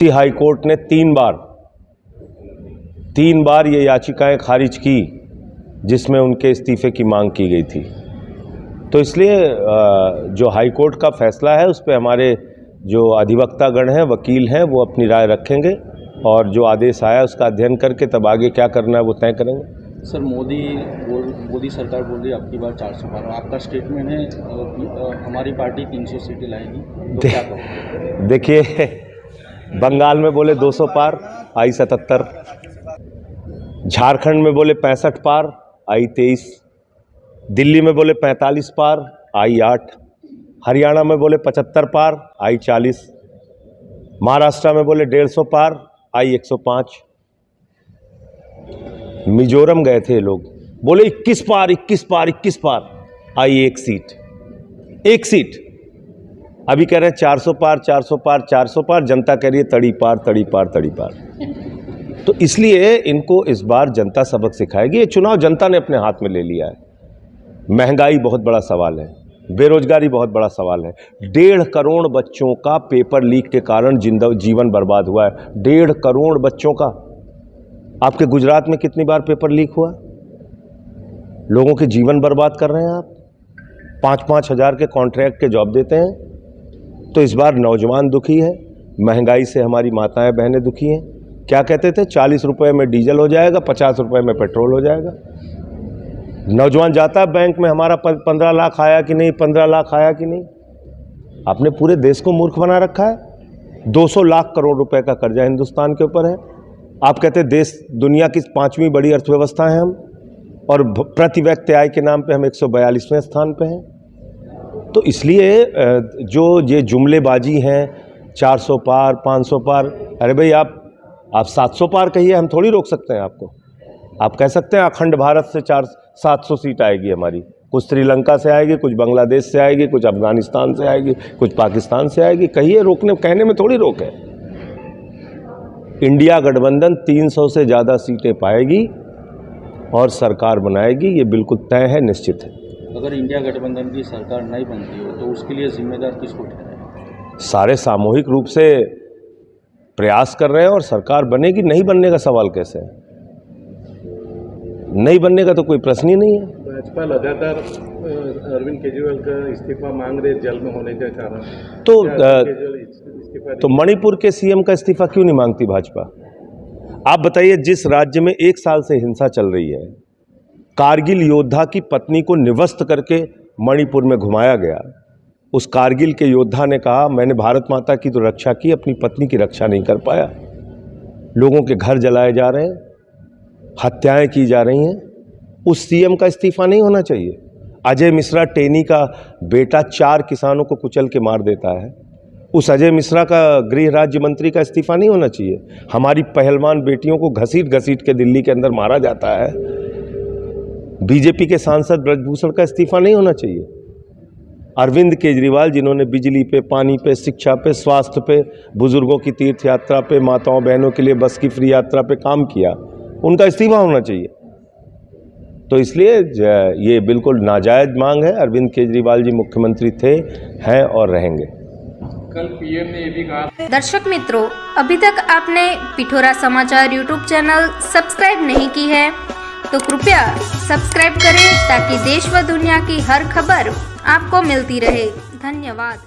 High court ने तीन बार ये याचिकाएं खारिज की जिसमें उनके इस्तीफे की मांग की गई थी। तो इसलिए जो हाई कोर्ट का फैसला है उस पर हमारे जो अधिवक्तागण हैं, वकील हैं, वो अपनी राय रखेंगे और जो आदेश आया उसका अध्ययन करके तब आगे क्या करना है वो तय करेंगे। सर, मोदी सरकार बोल रही है आपकी बार 400 पार, आपका स्टेटमेंट है हमारी पार्टी 300 सीटें लाएगी, तो क्या कहोगे? देखिए, बंगाल में बोले 200 पार, आई 77। झारखंड में बोले 65 पार, आई 23। दिल्ली में बोले 45 पार, आई 8। हरियाणा में बोले 75 पार, आई 40। महाराष्ट्र में बोले 150 पार, आई 105। मिजोरम गए थे लोग, बोले 21 पार, 21 पार, 21 पार, आई 1 सीट। अभी कह रहे हैं 400 पार, 400 पार, 400 पार। जनता कह रही है तड़ी पार, तड़ी पार, तड़ी पार। तो इसलिए इनको इस बार जनता सबक सिखाएगी। ये चुनाव जनता ने अपने हाथ में ले लिया है। महंगाई बहुत बड़ा सवाल है, बेरोजगारी बहुत बड़ा सवाल है। 1.5 करोड़ बच्चों का पेपर लीक के कारण जीवन बर्बाद हुआ है। 1.5 करोड़ बच्चों का। आपके गुजरात में कितनी बार पेपर लीक हुआ? लोगों के जीवन बर्बाद कर रहे हैं आप। 5-5 हज़ार के कॉन्ट्रैक्ट के जॉब देते हैं। तो इस बार नौजवान दुखी है, महंगाई से हमारी माताएं बहनें दुखी हैं। क्या कहते थे? 40 रुपये में डीजल हो जाएगा, 50 रुपये में पेट्रोल हो जाएगा। नौजवान जाता है बैंक में, हमारा 15 लाख आया कि नहीं, 15 लाख आया कि नहीं। आपने पूरे देश को मूर्ख बना रखा है। 200 लाख करोड़ रुपए का कर्जा हिंदुस्तान के ऊपर है। आप कहते देश दुनिया की 5वीं बड़ी अर्थव्यवस्था है हम, और प्रति व्यक्ति आय के नाम पे हम 142वें स्थान पे हैं। तो इसलिए जो ये जुमलेबाजी हैं, 400 पार, 500 पार, अरे भाई आप 700 पार कहिए, हम थोड़ी रोक सकते हैं आपको। आप कह सकते हैं अखंड भारत से 700 सीट आएगी हमारी। कुछ श्रीलंका से आएगी, कुछ बांग्लादेश से आएगी, कुछ अफगानिस्तान से आएगी, कुछ पाकिस्तान से आएगी। कहिए, रोकने कहने में थोड़ी रोक है। इंडिया गठबंधन 300 से ज़्यादा सीटें पाएगी और सरकार बनाएगी, ये बिल्कुल तय है, निश्चित है। अगर इंडिया गठबंधन की सरकार नहीं बनती हो तो उसके लिए जिम्मेदार किसको ठहराएं? सारे सामूहिक रूप से प्रयास कर रहे हैं और सरकार बनेगी। नहीं बनने का सवाल कैसे है? नहीं बनने का तो कोई प्रश्न ही नहीं है। भाजपा लगातार अरविंद केजरीवाल का इस्तीफा मांग रहे जेल में होने के कारण। तो मणिपुर के सीएम का इस्तीफा क्यों नहीं मांगती भाजपा? आप बताइए, जिस राज्य में 1 साल से हिंसा चल रही है, कारगिल योद्धा की पत्नी को निवस्त करके मणिपुर में घुमाया गया। उस कारगिल के योद्धा ने कहा, मैंने भारत माता की तो रक्षा की, अपनी पत्नी की रक्षा नहीं कर पाया। लोगों के घर जलाए जा रहे हैं, हत्याएं की जा रही हैं। उस सीएम का इस्तीफा नहीं होना चाहिए। अजय मिश्रा टेनी का बेटा 4 किसानों को कुचल के मार देता है। उस अजय मिश्रा का गृह राज्य मंत्री का इस्तीफा नहीं होना चाहिए। हमारी पहलवान बेटियों को घसीट घसीट के दिल्ली के अंदर मारा जाता है। बीजेपी के सांसद ब्रजभूषण का इस्तीफा नहीं होना चाहिए। अरविंद केजरीवाल, जिन्होंने बिजली पे, पानी पे, शिक्षा पे, स्वास्थ्य पे, बुजुर्गों की तीर्थ यात्रा पे, माताओं बहनों के लिए बस की फ्री यात्रा पे काम किया, उनका इस्तीफा होना चाहिए। तो इसलिए ये बिल्कुल नाजायज मांग है। अरविंद केजरीवाल जी मुख्यमंत्री थे, हैं और रहेंगे। कल पीएम ने ये भी कहा। दर्शक मित्रों, अभी तक आपने पिठोरा समाचार यूट्यूब चैनल सब्सक्राइब नहीं की है तो कृपया सब्सक्राइब करें ताकि देश व दुनिया की हर खबर आपको मिलती रहे। धन्यवाद।